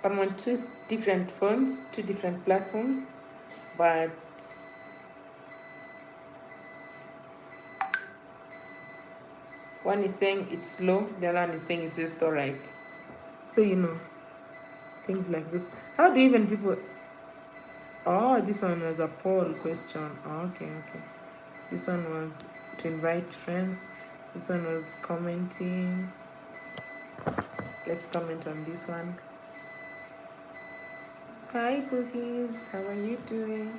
I'm on two different phones, two different platforms, but one is saying it's slow, the other one is saying it's just alright. So things like this. How do even people? Oh, this one was a poll question. Oh, okay. This one was to invite friends. This one was commenting. Let's comment on this one. Hi, Pookies. How are you doing?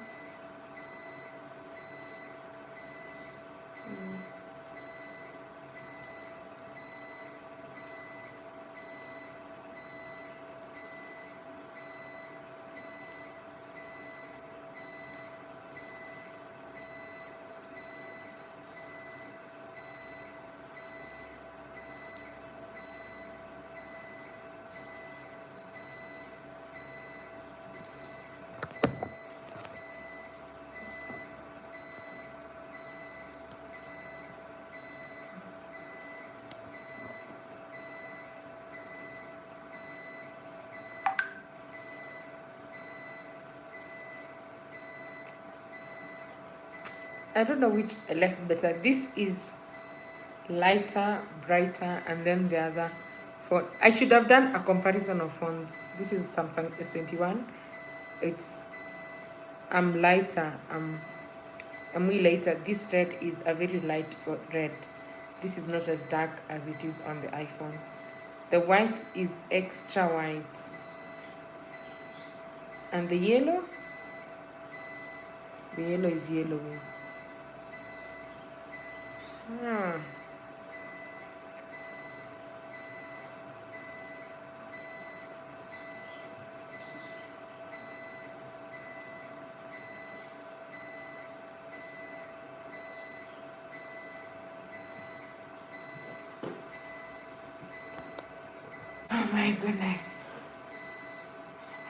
I don't know which I like better. This is lighter, brighter, and then the other phone. I should have done a comparison of phones. This is Samsung S21. It's lighter. I'm way lighter. This red is a very light red. This is not as dark as it is on the iPhone. The white is extra white. And the yellow is yellowing. Ah. Oh my goodness.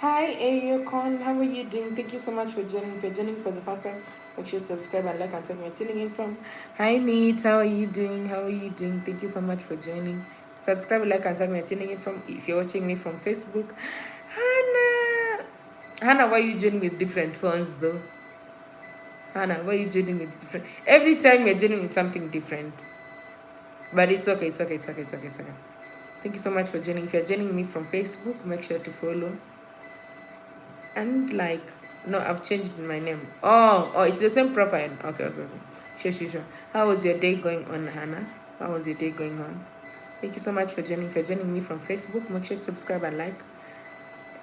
Hi, Ayocon. How are you doing? Thank you so much for joining. If you're joining for the first time, make sure to subscribe and like and tell me you're tuning in from. Hi, Neat. How are you doing? How are you doing? Thank you so much for joining. Subscribe, like, and tell me you're tuning in from. If you're watching me from Facebook, Hannah, why are you joining with different phones though? Hannah, why are you joining with different? Every time you're joining with something different. But it's okay. It's okay. Thank you so much for joining. If you're joining me from Facebook, make sure to follow. And like, no, I've changed my name. Oh, it's the same profile. Okay. Sure. How was your day going on, Hannah? How was your day going on? Thank you so much for joining. If you're joining me from Facebook, make sure to subscribe and like,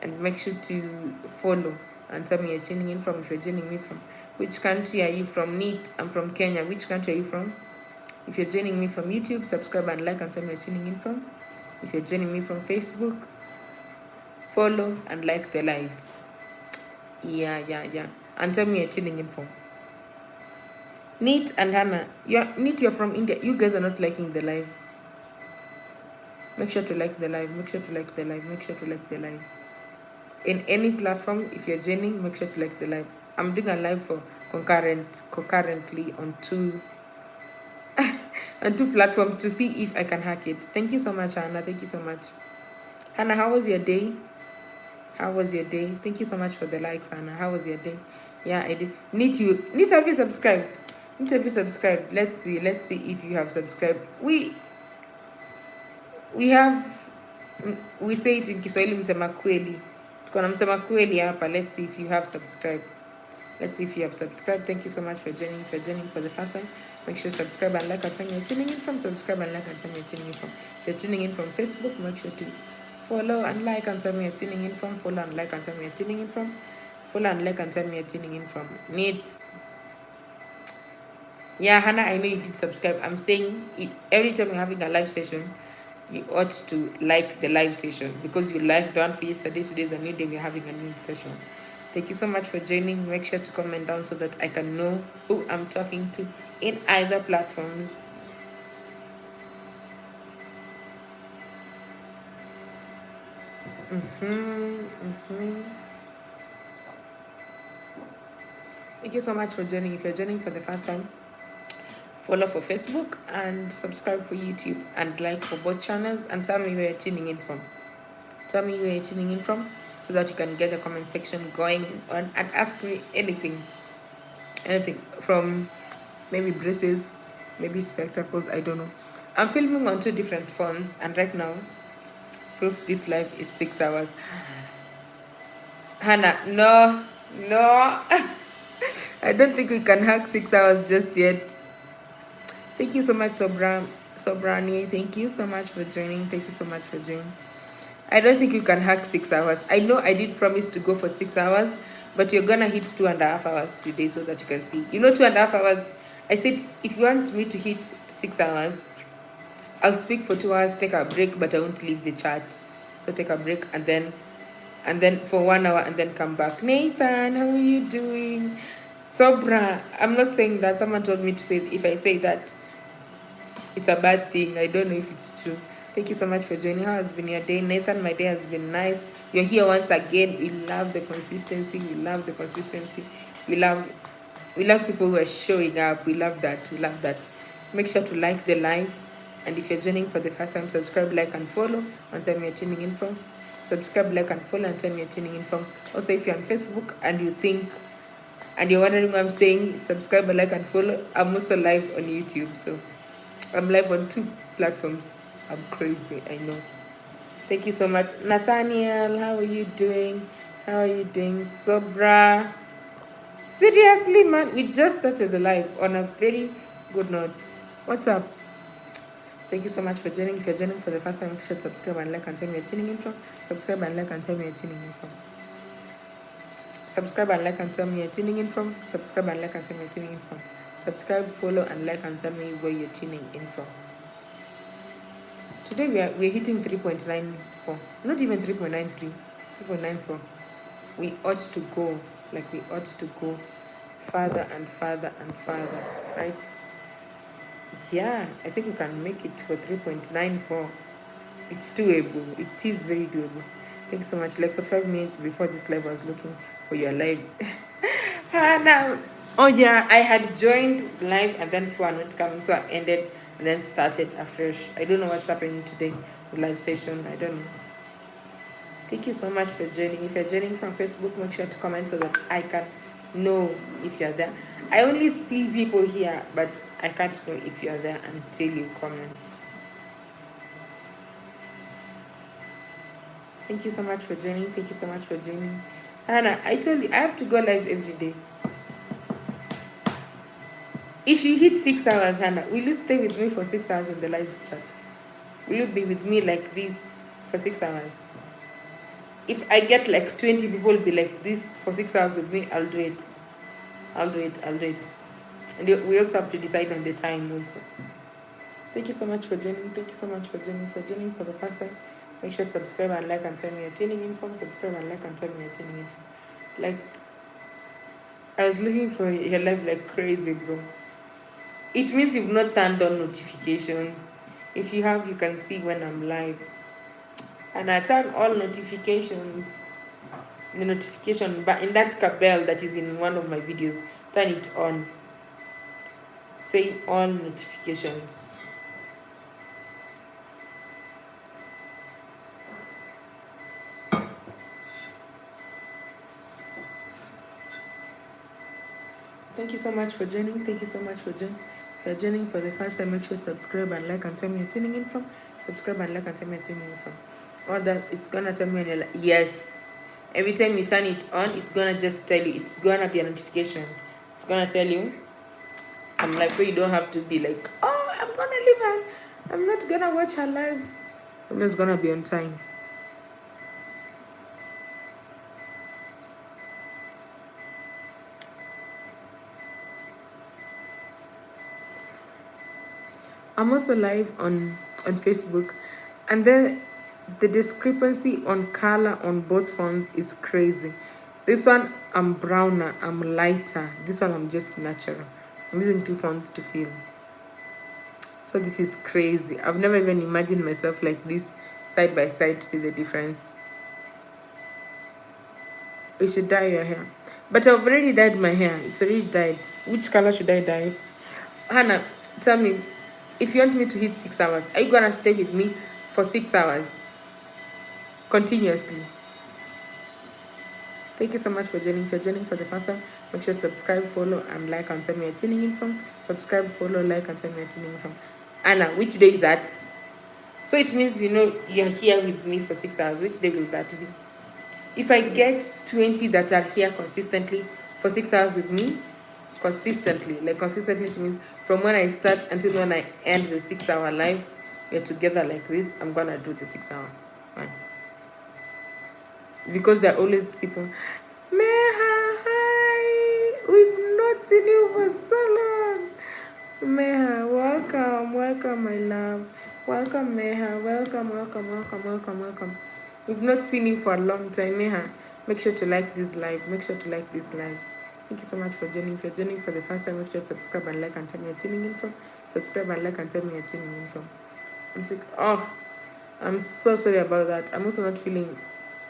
and make sure to follow and tell me you're tuning in from. If you're joining me from, which country are you from? Neat, I'm from Kenya. Which country are you from? If you're joining me from YouTube, subscribe and like and tell me you're tuning in from. If you're joining me from Facebook, follow and like the live. Yeah. And tell me you're tuning in from. Neat and Hannah, you're from India. You guys are not liking the live. Make sure to like the live. Make sure to like the live. In any platform, if you're joining, make sure to like the live. I'm doing a live for concurrently on two platforms to see if I can hack it. Thank you so much, Hannah. Thank you so much. Hannah, how was your day? Thank you so much for the likes, Hannah. How was your day? Yeah, I did. Need have you subscribed? Let's see if you have subscribed. We say it in Kiswahili, msema kweli. Tuko na msema kweli hapa. Let's see if you have subscribed. Thank you so much for joining. If you're joining for the first time, make sure to subscribe and like and tell me you're tuning in from. Subscribe and like and tell me you're tuning in from. If you're tuning in from Facebook, make sure to follow and like and tell me you're tuning in from. Follow and like and tell me you're tuning in from. Follow and like and tell me you're tuning in from. Neat. Yeah, Hannah, I know you did subscribe. I'm saying every time you're having a live session, you ought to like the live session because you liked the one for yesterday. Today is a new day. We're having a new session. Thank you so much for joining. Make sure to comment down so that I can know who I'm talking to in either platforms. Thank you so much for joining. If you're joining for the first time, follow for Facebook and subscribe for YouTube and like for both channels and tell me where you're tuning in from. Tell me where you're tuning in from so that you can get the comment section going on and ask me anything. Anything from maybe braces, maybe spectacles, I don't know. I'm filming on 2 different phones, and right now, proof this live is 6 hours. Hannah, no, no. I don't think we can hack 6 hours just yet. Thank you so much, Sobrani. Thank you so much for joining. Thank you so much for joining. I don't think you can hack 6 hours. I know I did promise to go for 6 hours, but you're gonna hit 2.5 hours today so that you can see. 2.5 hours. I said if you want me to hit 6 hours, I'll speak for 2 hours, take a break, but I won't leave the chat. So take a break and then for 1 hour and then come back. Nathan, how are you doing? Sobra, I'm not saying that. Someone told me to say if I say that it's a bad thing. I don't know if it's true. Thank you so much for joining. How has been your day? Nathan, my day has been nice. You're here once again. We love the consistency. We love the consistency. We love people who are showing up. We love that. We love that. Make sure to like the live. And if you're joining for the first time, subscribe, like, and follow on time you're tuning in from. Subscribe, like, and follow on time you're tuning in from. Also, if you're on Facebook and you're wondering what I'm saying, subscribe, like, and follow. I'm also live on YouTube. So I'm live on 2 platforms. I'm crazy, I know. Thank you so much. Nathaniel, how are you doing? How are you doing? Sobra. Seriously, man, we just started the live on a very good note. What's up? Thank you so much for joining. If you're joining for the first time, make sure to subscribe and like and tell me you're tuning in from. Subscribe and like and tell me you're tuning in from. Subscribe and like and tell me you're tuning in from. Subscribe and like and tell me you're tuning in from. Subscribe, follow, and like and tell me where you're tuning in from. Today we're hitting 3.94. Not even 3.93. 3.94. We ought to go. Like we ought to go further and further and further. Right? Yeah, I think we can make it for 3.94. It's doable. It is very doable. Thanks so much. Like for 12 minutes before this live, I was looking for your live. Now, oh yeah, I had joined live and then people are not coming, so I ended and then started afresh. I don't know what's happening today, the live session. I don't know. Thank you so much for joining. If you're joining from Facebook, make sure to comment so that I can know if you're there. I only see people here, but I can't know if you're there until you comment. Thank you so much for joining. Thank you so much for joining. Hannah, I told you, I have to go live every day. If you hit 6 hours, Hannah, will you stay with me for 6 hours in the live chat? Will you be with me like this for 6 hours? If I get like 20 people be like this for 6 hours with me, I'll do it. I'll do it. And we also have to decide on the time also. Thank you so much for joining. Thank you so much for joining for the first time. Make sure to subscribe and like and tell me you're tuning in from. Subscribe and like and tell me you're tuning in from. Like, I was looking for your live like crazy, bro. It means you've not turned on notifications. If you have, you can see when I'm live. And I turn all notifications. The notification, but in that bell that is in one of my videos, turn it on. Say all notifications. Thank you so much for joining. Thank you so much for joining. If you're joining for the first time, make sure to subscribe and like and tell me you're tuning in from. Subscribe and like and tell me you're tuning in from. All that, it's gonna tell me when you're like, yes. Every time you turn it on, it's gonna just tell you. It's gonna be a notification. It's gonna tell you. I'm like, so you don't have to be like, oh, I'm gonna leave her. I'm not gonna watch her live. I'm just gonna be on time. I'm also live on Facebook, and then the discrepancy on color on both phones is crazy. This one I'm browner, I'm lighter. This one I'm just natural. I'm using 2 phones to film. So this is crazy. I've never even imagined myself like this side by side to see the difference. You should dye your hair. But I've already dyed my hair. It's already dyed. Which color should I dye it? Hannah, tell me, if you want me to hit 6 hours, are you gonna stay with me for 6 hours? continuously. Thank you so much for joining. If you're joining for the first time, make sure to subscribe, follow, and like and tell me you're tuning in from. Subscribe, follow, like, and tell me you're tuning in from. Anna, which day is that? So it means you're here with me for 6 hours. Which day will that be? If I get 20 that are here consistently for 6 hours with me, consistently, like consistently, it means from when I start until when I end the 6 hour live, we're together like this. I'm gonna do the 6 hour one. Because there are always people. Meha, hi! We've not seen you for so long. Meha, welcome, my love. Welcome, Meha. Welcome. We've not seen you for a long time, Meha. Make sure to like this live. Thank you so much for joining. If you're joining for the first time, make sure to subscribe and like and tell me you're tuning in from. Subscribe and like and tell me you're tuning in from. I'm so sorry about that. I'm also not feeling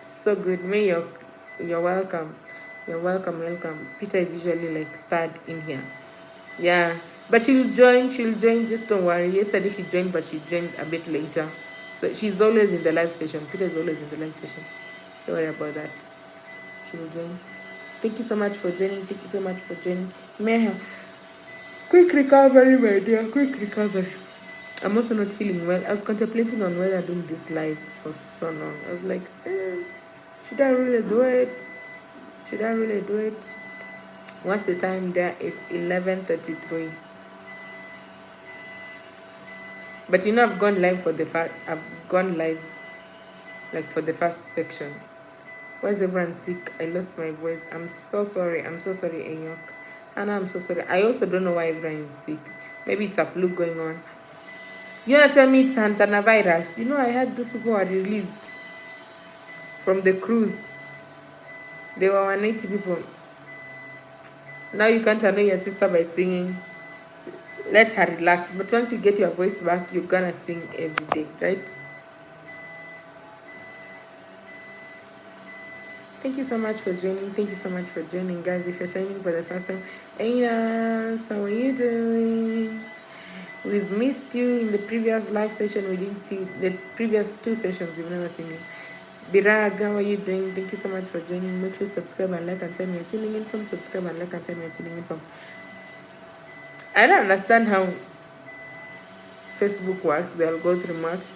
so good. May you're welcome. You're welcome. Peter is usually like third in here. Yeah. But she'll join, just don't worry. Yesterday she joined, but she joined a bit later. So she's always in the live session. Peter is always in the live session. Don't worry about that. She will join. Thank you so much for joining. Meha. Quick recovery, my dear. Quick recovery. I'm also not feeling well. I was contemplating on whether doing this live for so long. I was like, should I really do it? What's the time there? It's 11:33. But I've gone live for the first section. Why is everyone sick? I lost my voice. I'm so sorry, Enyok. Hannah, I'm so sorry. I also don't know why everyone is sick. Maybe it's a flu going on. You wanna tell me it's virus? I heard those people were released from the cruise. They were 180 people. Now you can't annoy your sister by singing. Let her relax. But once you get your voice back, you're gonna sing every day, right? Thank you so much for joining. Guys. If you're joining for the first time, Aina, how are you doing? We've missed you in the previous live session. We didn't see the previous 2 sessions. We've never seen you. Birag, how are you doing? Thank you so much for joining. Make sure to subscribe and like and tell me you're tuning in from. I don't understand how Facebook works. The algorithm works.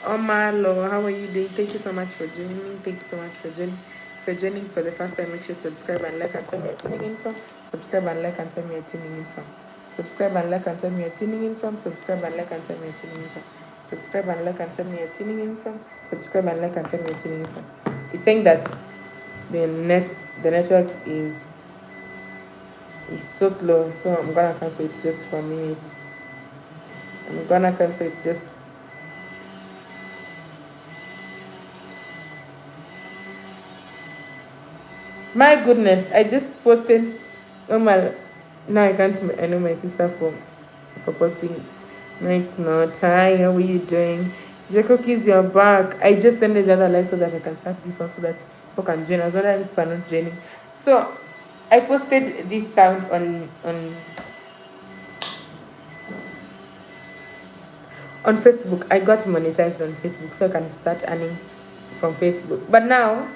Omalo, how are you doing? Thank you so much for joining. If you're joining for the first time, make sure to subscribe and like and tell me you're tuning in from. Subscribe and like and tell me you're tuning in from. It's saying that the network is so slow, so I'm gonna cancel it just for a minute. My goodness, I just posted. Oh my! Now I can't. I know my sister for posting. No, it's not. Hi, how are you doing? Cookies, you're back. I just ended the other live so that I can start this one so that people can join. I was wondering if people are not joining. So I posted this sound on Facebook. I got monetized on Facebook, so I can start earning from Facebook. But now,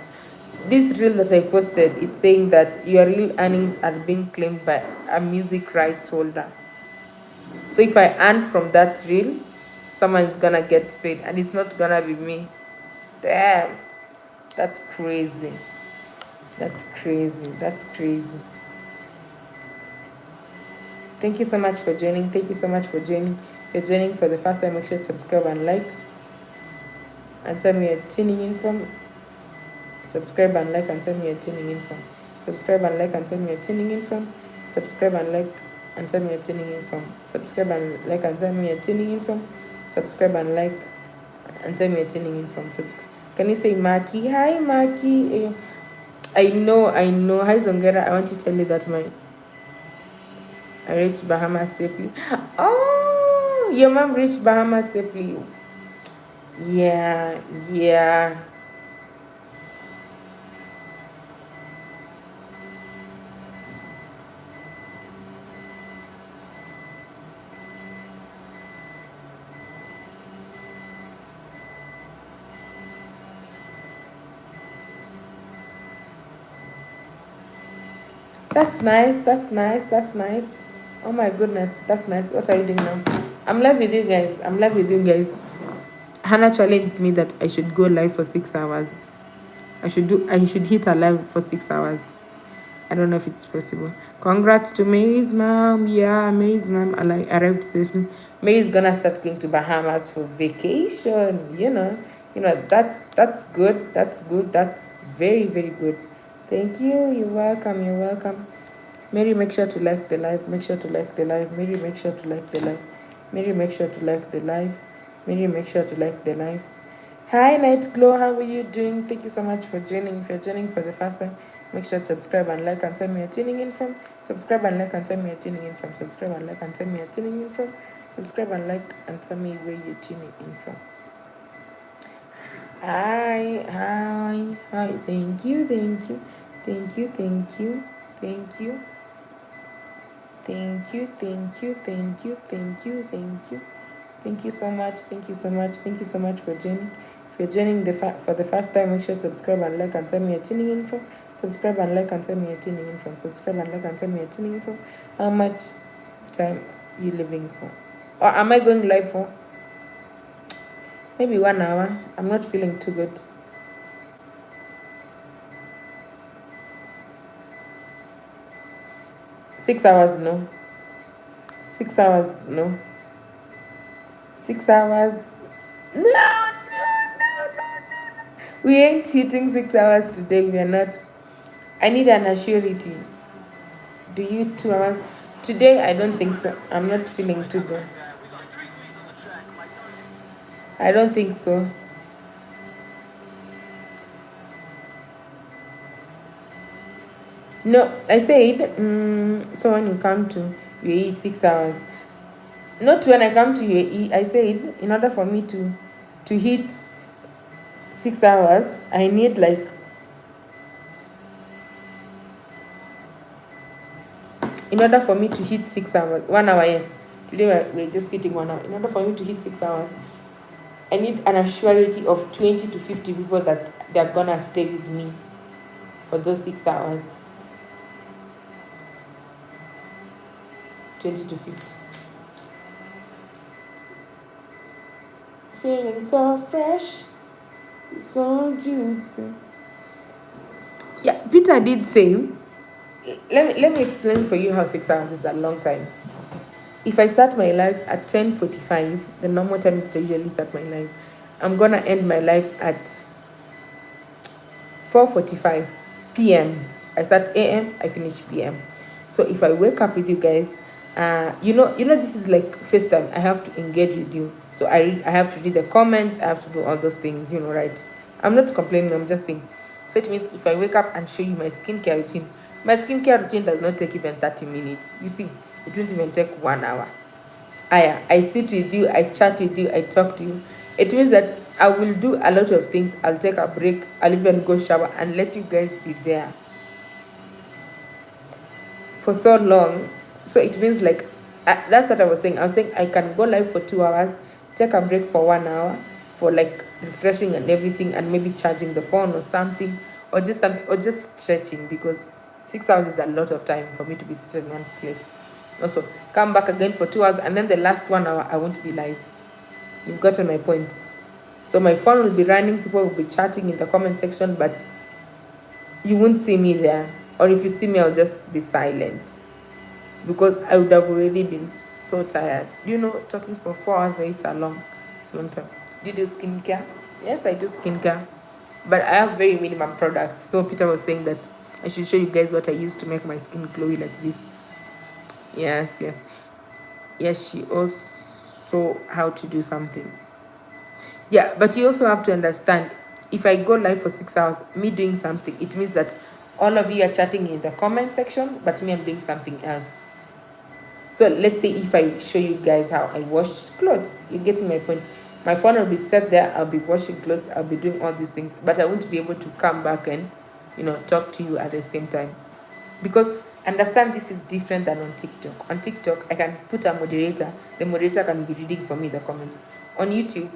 this reel that I posted, it's saying that your real earnings are being claimed by a music rights holder. So if I earn from that reel, someone's gonna get paid, and it's not gonna be me. Damn, that's crazy. Thank you so much for joining. If you're joining for the first time, make sure to subscribe and like. And tell me you're tuning in from. Subscribe and like and tell me you're tuning in from. Subscribe and like and tell me you're tuning in from. Subscribe and like and tell me you're tuning in from. Subscribe and like and tell me you're tuning in from. Subscribe and like and tell me you're tuning in from. Can you say Maki? Hi, Maki. I know. Hi, Zongera. I want to tell you that I reached Bahamas safely. Oh, your mom reached Bahamas safely. Yeah. That's nice. That's nice. That's nice. Oh my goodness. That's nice. What are you doing now? I'm live with you guys. I'm live with you guys. Hannah challenged me that I should go live for 6 hours. I should hit a live for 6 hours. I don't know if it's possible. Congrats to Mary's mom. Yeah, Mary's mom arrived safely. Mary's gonna start going to Bahamas for vacation. That's good. That's good. That's very, very good. Thank you. You're welcome. You're welcome. Mary, make sure to like the live. Make sure to like the live. Mary, make sure to like the live. Mary, make sure to like the live. Mary, make sure to like the live. Hi, Night Glow. How are you doing? Thank you so much for joining. If you're joining for the first time, make sure to subscribe and like and tell me you're tuning in from. Subscribe and like and tell me you're tuning in from. Subscribe and like and tell me you're tuning in from. Subscribe and like and tell me where you're tuning in from. Hi. Thank you. Thank you. Thank you. Thank you. Thank you. Thank you. Thank you. Thank you. Thank you. Thank you. Thank you so much. Thank you so much. Thank you so much for joining. If you're joining for the first time, make sure to subscribe and like and tell me you're tuning in from. Subscribe and like and tell me you're tuning in from. Subscribe and like and tell me you're tuning in from. How much time you living for? Or am I going live for? Maybe 1 hour. I'm not feeling too good. $6, no. 6 hours, no. 6 hours. No. We ain't hitting 6 hours today. We are not. I need an assurity. Do you 2 hours? Today, I don't think so. I'm not feeling too good. I don't think so. No, I said, so when you come to UAE, 6 hours. Not when I come to UAE, I said, in order for me to hit 6 hours, I need like, in order for me to hit 6 hours, 1 hour, yes. Today we're just hitting 1 hour. In order for me to hit 6 hours, I need an assurity of 20 to 50 people that they're gonna stay with me for those 6 hours. 20 to 50. Feeling so fresh, so juicy. Yeah, Peter did say, let me explain for you how 6 hours is a long time. If I start my life at 10:45, the normal time to usually start my life, I'm gonna end my life at 4:45 p.m. I start a.m., I finish p.m. So if I wake up with you guys, this is like first time I have to engage with you. So I have to read the comments, I have to do all those things, right? I'm not complaining, I'm just saying. So it means if I wake up and show you my skincare routine, my skincare routine does not take even 30 minutes. You see, it won't even take 1 hour. I sit with you, I chat with you, I talk to you. It means that I will do a lot of things. I'll take a break, I'll even go shower and let you guys be there for so long. So it means like, that's what I was saying. I was saying I can go live for 2 hours, take a break for 1 hour for like refreshing and everything, and maybe charging the phone or something, or just stretching, because 6 hours is a lot of time for me to be sitting in one place. Also, come back again for 2 hours, and then the last 1 hour I won't be live. You've gotten my point. So my phone will be running, people will be chatting in the comment section, but you won't see me there. Or if you see me, I'll just be silent, because I would have already been so tired. Talking for 4 hours later, a long time. Do you do skincare? Yes, I do skincare, but I have very minimum products. So Peter was saying that I should show you guys what I use to make my skin glowy like this. Yes. She also how to do something. Yeah, but you also have to understand, if I go live for 6 hours, me doing something, it means that all of you are chatting in the comment section, but me, I'm doing something else. So let's say if I show you guys how I wash clothes, you're getting my point. My phone will be set there, I'll be washing clothes, I'll be doing all these things, but I won't be able to come back and, talk to you at the same time. Because understand, this is different than on TikTok. On TikTok, I can put a moderator, the moderator can be reading for me the comments. On YouTube,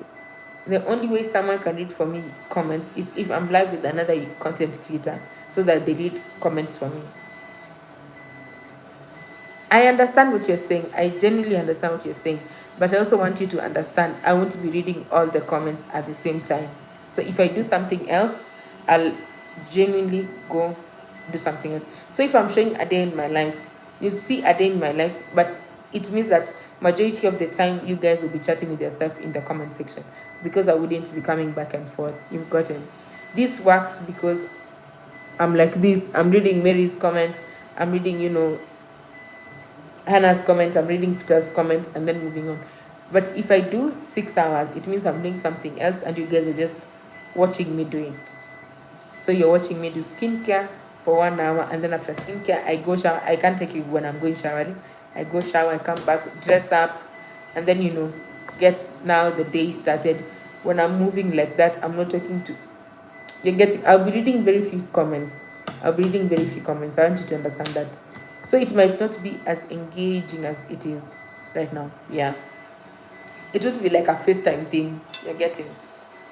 the only way someone can read for me comments is if I'm live with another content creator, so that they read comments for me. I understand what you're saying. I genuinely understand what you're saying. But I also want you to understand I won't be reading all the comments at the same time. So if I do something else, I'll genuinely go do something else. So if I'm showing a day in my life, you'll see a day in my life, but it means that majority of the time you guys will be chatting with yourself in the comment section because I wouldn't be coming back and forth. You've gotten. This works because I'm like this. I'm reading Mary's comments. I'm reading, Hannah's comment, I'm reading Peter's comment, and then moving on. But if I do 6 hours, it means I'm doing something else, and you guys are just watching me do it. So you're watching me do skincare for 1 hour, and then after skincare, I go shower. I can't take you when I'm going showering. I go shower, I come back, dress up, and then get now the day started. When I'm moving like that, I'm not talking to you. I'll be reading very few comments. I'll be reading very few comments. I want you to understand that. So it might not be as engaging as it is right now. Yeah. It would be like a FaceTime thing. You're getting.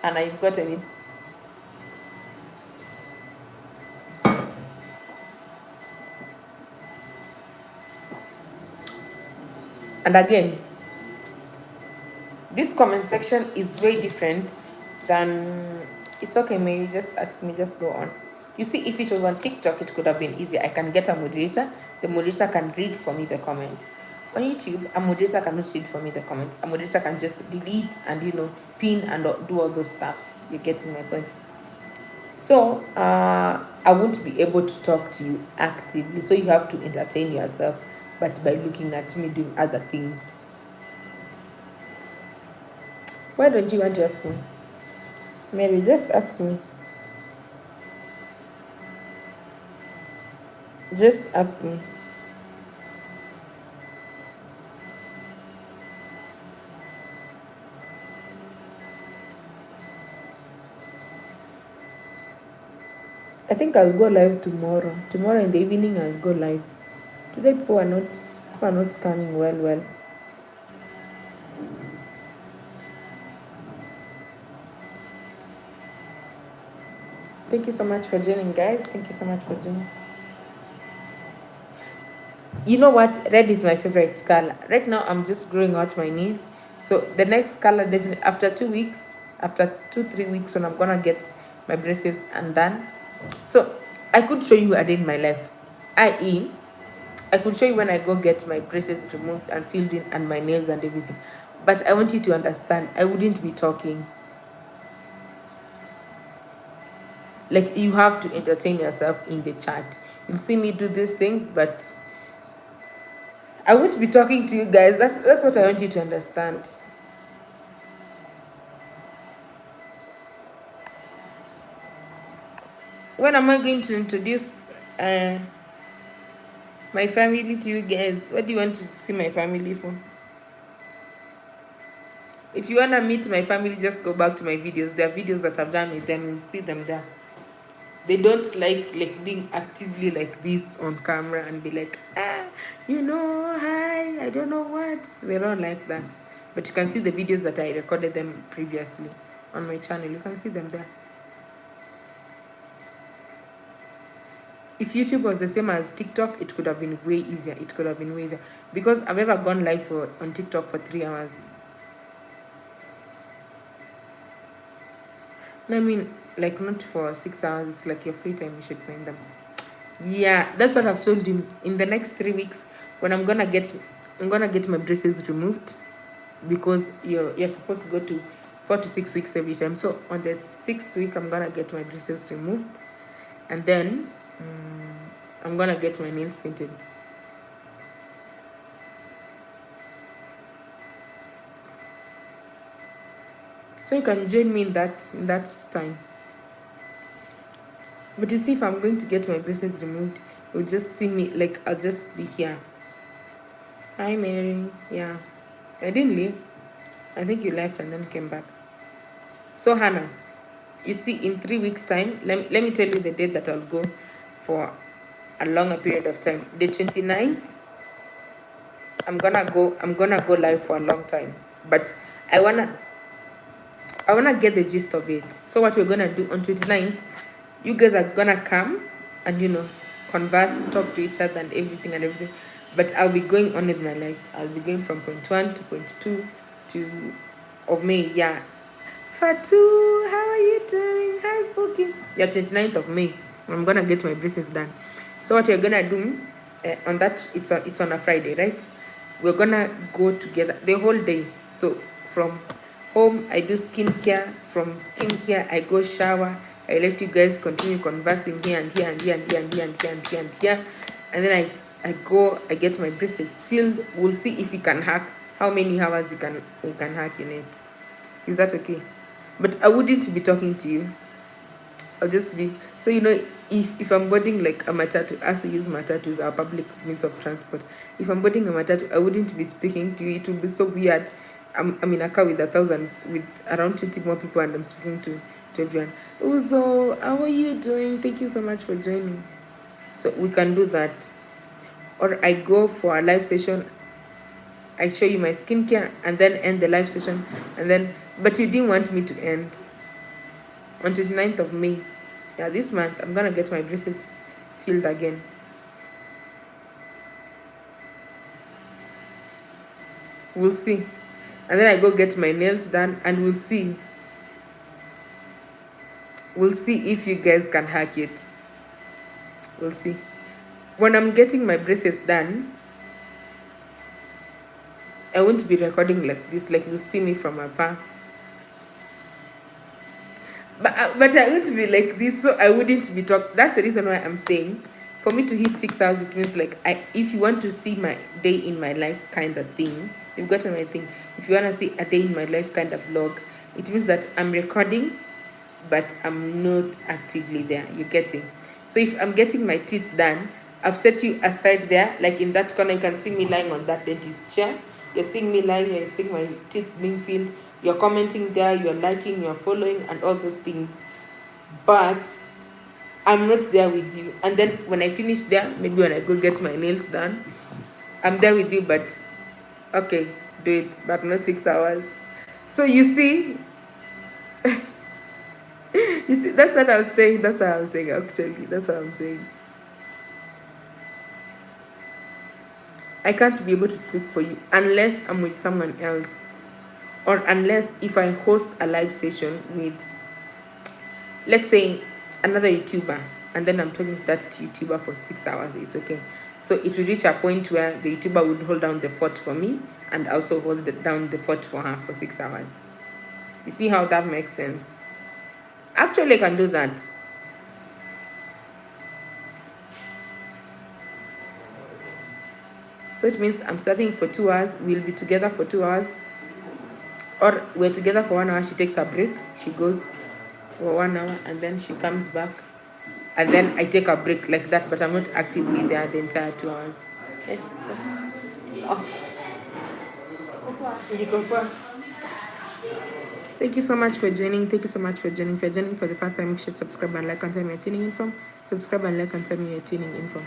And I've gotten it. And again, this comment section is way different than. It's okay, Mary. Just ask me, just go on. You see, if it was on TikTok, it could have been easy. I can get a moderator. The moderator can read for me the comments. On YouTube, a moderator cannot read for me the comments. A moderator can just delete and pin and do all those stuffs. You're getting my point. So I won't be able to talk to you actively. So you have to entertain yourself, but by looking at me doing other things. Why don't you want to ask me? Mary, just ask me. Just ask me. I think I'll go live tomorrow. Tomorrow in the evening, I'll go live. Today, people are not coming well. Thank you so much for joining, guys. Thank you so much for joining. You know what? Red is my favorite color. Right now, I'm just growing out my nails. So the next color, definitely after 2 weeks, after 2-3 weeks, when I'm gonna get my braces undone. So I could show you a day in my life, i.e., I could show you when I go get my braces removed and filled in and my nails and everything. But I want you to understand, I wouldn't be talking. Like, you have to entertain yourself in the chat. You'll see me do these things, but I won't be talking to you guys. That's what I want you to understand. When am I going to introduce my family to you guys? What do you want to see my family for? If you want to meet my family, just go back to my videos. There are videos that I've done with them and see them there. They don't like being actively like this on camera and be like, hi, I don't know what. They don't like that. But you can see the videos that I recorded them previously on my channel. You can see them there. If YouTube was the same as TikTok, it could have been way easier. It could have been way easier. Because I've ever gone live on TikTok for 3 hours. I mean, like, not for 6 hours. It's like your free time. You should find them. Yeah, that's what I've told him. In the next 3 weeks, when I'm gonna get my braces removed, because you're supposed to go to 4 to 6 weeks every time. So on the 6th week, I'm gonna get my braces removed, and then I'm gonna get my nails painted. So you can join me in that time. But you see, if I'm going to get my braces removed, you'll just see me, like, I'll just be here. Hi, Mary. Yeah. I didn't leave. I think you left and then came back. So, Hannah, you see, in 3 weeks' time, let me tell you the date that I'll go for a longer period of time. The 29th, I'm gonna go live for a long time. But I wanna get the gist of it. So what we're gonna do on 29th, you guys are gonna come and converse, talk to each other and everything. But I'll be going on with my life. I'll be going from point 1 to point 2 to of May. Yeah. Fatu, how are you doing? Hi, Pookie. Yeah, 29th of May. I'm gonna get my braces done. So what you're gonna do on that? It's on a Friday, right? We're gonna go together the whole day. So from home, I do skincare. From skincare, I go shower. I let you guys continue conversing here and here and here and here and here and here and here and here. And then I go, I get my braces filled. We'll see if we can hack how many hours you can hack in it. Is that okay? But I wouldn't be talking to you. I'll just be, so if I'm boarding like a matatu, as we use matatus, our public means of transport. If I'm boarding a matatu, I wouldn't be speaking to you. It would be so weird. I'm in a car with with around 20 more people, and I'm speaking to everyone. Uzo, how are you doing? Thank you so much for joining. So we can do that. Or I go for a live session, I show you my skincare, and then end the live session, and then, but you didn't want me to end. On 29th of May, yeah, this month, I'm gonna get my braces filled again. We'll see. And then I go get my nails done, and we'll see. We'll see if you guys can hack it. We'll see. When I'm getting my braces done, I won't be recording like this, like you see me from afar. But I won't be like this, so I wouldn't be talking. That's the reason why I'm saying, for me to hit 6 hours, it means like, if you want to see my day in my life kind of thing, you've gotten my thing. If you want to see a day in my life kind of vlog, it means that I'm recording, but I'm not actively there. You're getting? So if I'm getting my teeth done, I've set you aside there, like in that corner. You can see me lying on that dentist chair. You're seeing me lying, you're seeing my teeth being filled. You're commenting there, you're liking, you're following, and all those things. But I'm not there with you. And then when I finish there, maybe when I go get my nails done, I'm there with you, but okay, do it, but not 6 hours. So you see, you see, that's what I was saying. That's what I was saying, actually. That's what I'm saying. I can't be able to speak for you unless I'm with someone else, or unless if I host a live session with, let's say, another YouTuber, and then I'm talking to that YouTuber for 6 hours. It's okay. So it will reach a point where the YouTuber would hold down the fort for me, and also hold down the fort for her for 6 hours. You see how that makes sense? Actually, I can do that. So it means I'm starting for 2 hours. We'll be together for 2 hours. Or we're together for 1 hour. She takes a break. She goes for 1 hour, and then she comes back. And then I take a break like that. But I'm not actively there the entire 2 hours. Yes. Oh. Thank you so much for joining. Thank you so much for joining. If you're joining for the first time, make sure to subscribe and like and tell me you're tuning in from. Subscribe and like and tell me you're tuning in from.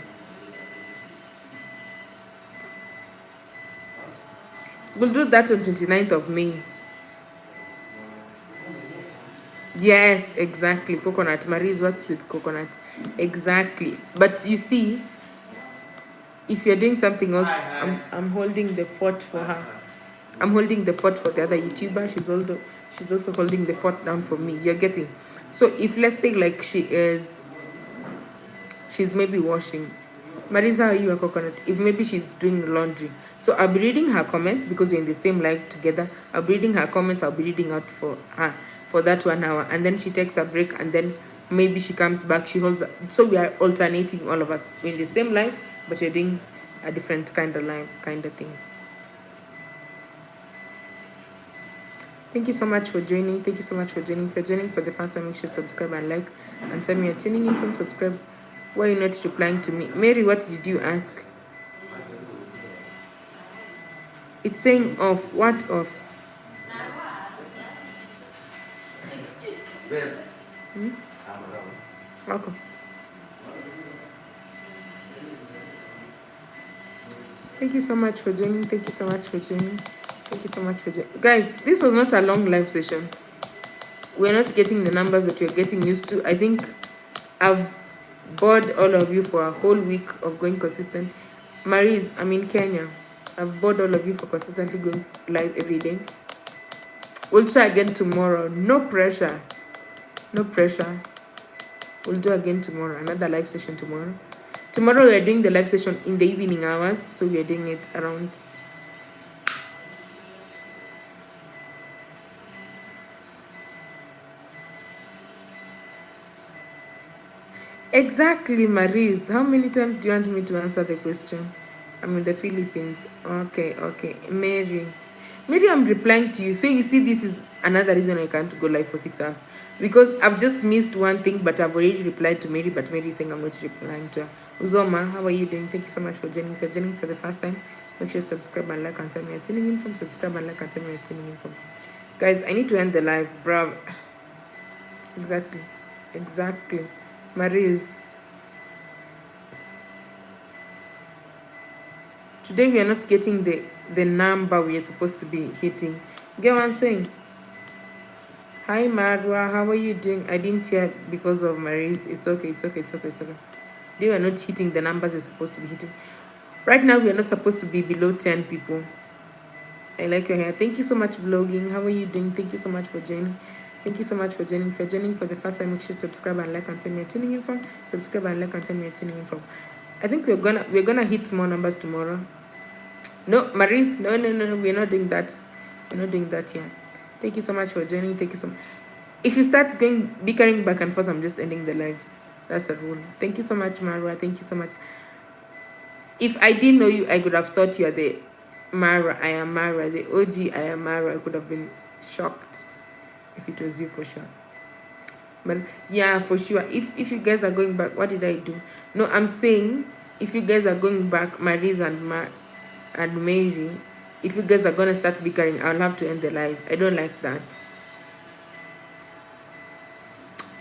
We'll do that on 29th of May. Yes, exactly. Coconut. Marie's works with coconut. Exactly. But you see, if you're doing something else, I'm holding the fort for her. I'm holding the fort for the other YouTuber. She's also holding the fort down for me. You're getting? So if, let's say, like, she's maybe washing. Marisa, are you a coconut? If maybe she's doing laundry. So I'll be reading her comments because we're in the same live together. I'll be reading her comments. I'll be reading out for her for that 1 hour. And then she takes a break, and then maybe she comes back. She holds. So we are alternating, all of us. We're in the same live, but you're doing a different kind of live kind of thing. Thank you so much for joining. Thank you so much for joining. If you're joining for the first time, make sure to subscribe and like. And tell me you're tuning in from. Subscribe. Why are you not replying to me? Mary, what did you ask? It's saying off. What off? Okay. Thank you so much for joining. Thank you so much for joining. Thank you so much for joining. Guys, this was not a long live session. We're not getting the numbers that you're getting used to. I think I've bored all of you for a whole week of going consistent. Maris, I'm in Kenya. I've bored all of you for consistently going live every day. We'll try again tomorrow. No pressure. No pressure. We'll do again tomorrow. Another live session tomorrow. Tomorrow we are doing the live session in the evening hours. So we are doing it around. Exactly, Maris. How many times do you want me to answer the question? I'm in the Philippines. Okay. Mary, I'm replying to you. So you see, this is another reason I can't go live for 6 hours. Because I've just missed one thing, but I've already replied to Mary, but Mary is saying I'm not replying to her. Uzoma, how are you doing? Thank you so much for joining. If you're joining for the first time, make sure to subscribe and like and tell me you're tuning in from. Subscribe and like and tell me you're tuning in from. Guys, I need to end the live, bruv. Exactly. Maris. Today we are not getting the number we are supposed to be hitting. Get what I'm saying? Hi Marwa, how are you doing? I didn't hear because of Maris. It's okay. They were not hitting the numbers we're supposed to be hitting. Right now we are not supposed to be below 10 people. I like your hair. Thank you so much, vlogging. How are you doing? Thank you so much for joining. Thank you so much for joining. If you're joining for the first time, make sure to subscribe and like and tell me you're tuning in from. Subscribe and like and tell me you're tuning in from. I think we're gonna hit more numbers tomorrow. No, Maris, no, we're not doing that. We're not doing that here. Thank you so much for joining. Thank you so much. If you start bickering back and forth, I'm just ending the live. That's a rule. Thank you so much, Marwa. Thank you so much. If I didn't know you, I could have thought you are the Mara. I am Mara. The OG, I am Mara. I could have been shocked if it was you for sure. But yeah, for sure. If you guys are going back, what did I do? No, I'm saying if you guys are going back, Maris and Mary, if you guys are gonna start bickering, I'll have to end the live. I don't like that.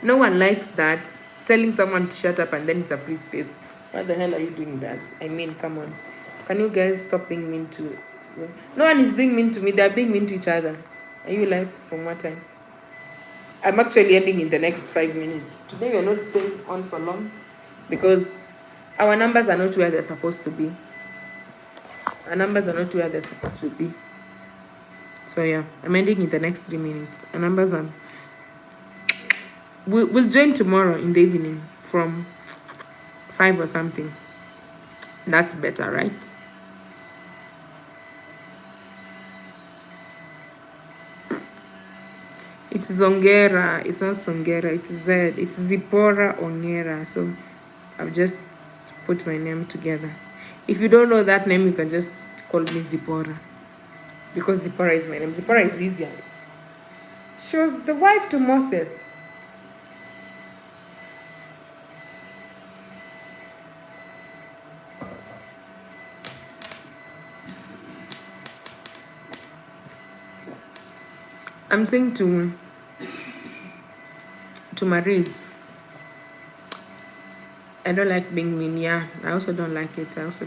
No one likes that. Telling someone to shut up and then it's a free space. What the hell are you doing that? I mean, come on. Can you guys stop being mean to... No one is being mean to me. They're being mean to each other. Are you live from what time? I'm actually ending in the next 5 minutes. Today we're not staying on for long because our numbers are not where they're supposed to be. Our numbers are not where they're supposed to be. So yeah, I'm ending in the next 3 minutes. Our numbers are... We'll join tomorrow in the evening from 5 or something. That's better, right? It's Zongera. It's not Zongera. It's Z. It's Zipporah Ongera. So I've just put my name together. If you don't know that name, you can just call me Zipporah. Because Zipporah is my name. Zipporah is easier. She was the wife to Moses. I'm saying to Maris, I don't like being mean. Yeah, I also don't like it. Does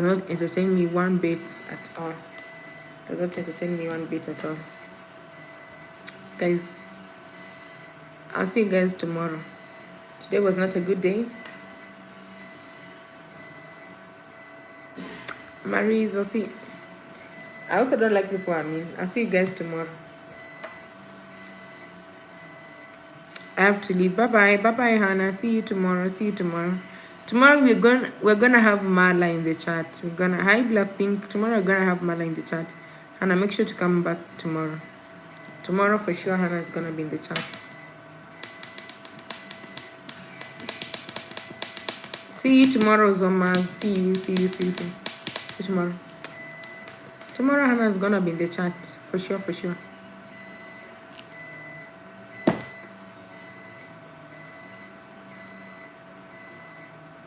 not entertain me one bit at all. Guys, I'll see you guys tomorrow. Today was not a good day. Maris, I'll see. I also don't like people I mean. I'll see you guys tomorrow. I have to leave. Bye bye, Hannah. See you tomorrow. Tomorrow we're gonna have Marla in the chat. Hi Blackpink. Tomorrow we're gonna have Marla in the chat. Hannah, make sure to come back tomorrow. Tomorrow for sure Hannah is gonna be in the chat. See you tomorrow, Zoma. See you tomorrow. Tomorrow Hannah is gonna be in the chat for sure.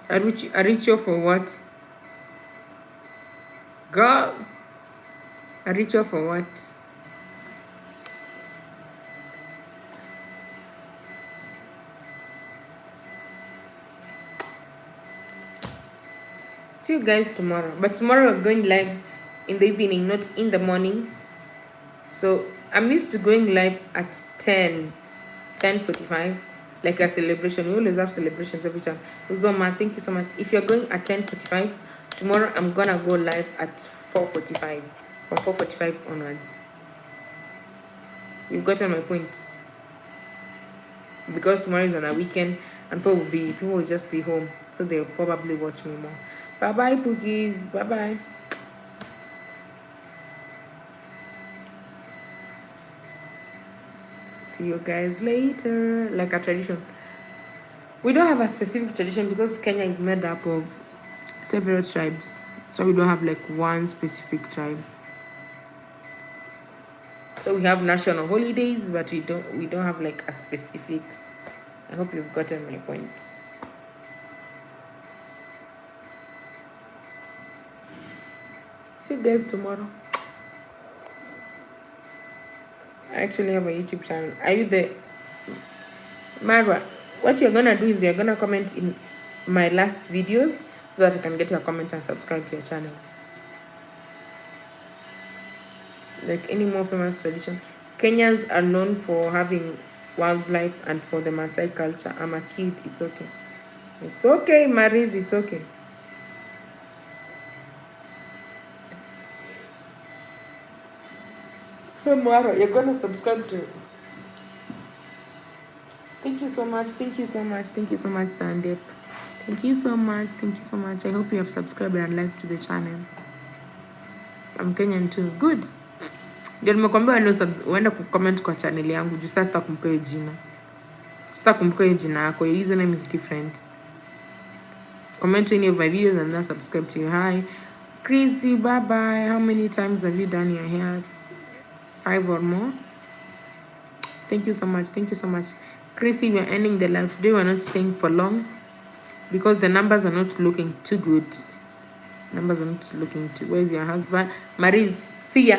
Aricho for what? Girl. Aricho for what? See you guys tomorrow. But tomorrow we're going live in the evening, not in the morning. So I'm used to going live at 10:45, like a celebration. We always have celebrations every time. Uzoma, thank you so much. If you're going at 10:45, Tomorrow I'm gonna go live at 4:45. From 4:45 onwards. You've gotten my point. Because tomorrow is on a weekend and people will just be home, so they'll probably watch me more. Bye bye, Pookies. Bye bye. See you guys later. Like a tradition. We don't have a specific tradition because Kenya is made up of several tribes. So we don't have like one specific tribe. So we have national holidays, but we don't have like a specific. I hope you've gotten my point. See you guys tomorrow. I actually have a YouTube channel. Are you there? Marwa, what you're gonna do is you're gonna comment in my last videos so that I can get your comment and subscribe to your channel. Like any more famous tradition. Kenyans are known for having wildlife and for the Maasai culture. I'm a kid, it's okay. It's okay, Maris, it's okay. So Mara, you're gonna subscribe to. Thank you so much, thank you so much, thank you so much, Sandip. Thank you so much, thank you so much. I hope you have subscribed and liked to the channel. I'm Kenyan too. Good. Ndio nimekwambia uende kucomment kwa channel yangu juu sasa sitakumbuka hiyo jina. Sitakumbuka hiyo jina yako. Your username is different. Comment any of my videos and then subscribe to you. Hi. Chrissy, bye bye. How many times have you done your hair? 5 or more? Thank you so much. Thank you so much. Chrissy, we are ending the live today. We are not staying for long because the numbers are not looking too good. Numbers are not looking too. Where's your husband? Maris, see ya.